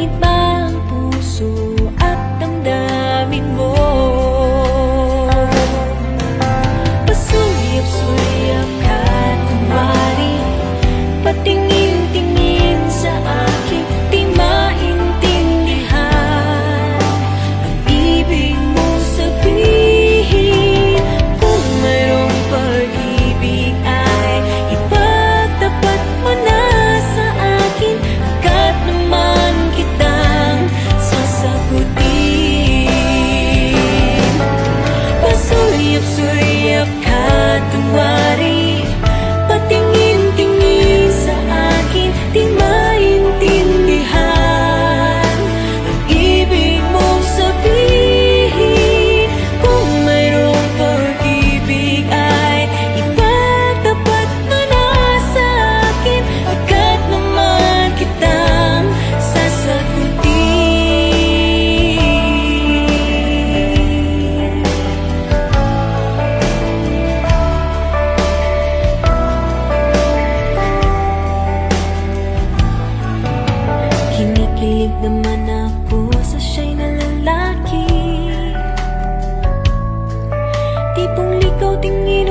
Mainit ba ang puso at damdamin mo? Pasuyap-suyap ka kunwari, patingin-tingin sa akin, di maintindihan ang ibig mo sabihin. Kung mayroong pag-ibig ay ipagtapat mo na sa akin, agad naman kitang sasagutin. Pasuyap-suyap ka tunwari, patingin-tingin sa akin, di maintindihan ang ibig mong sabihin. Kung mayroong pag-ibig ay ipagtapat mo na sa akin, agad naman kitang sasagutin. Kinikilig naman ako sa siya'y na lalaki, tipong ligaw tingin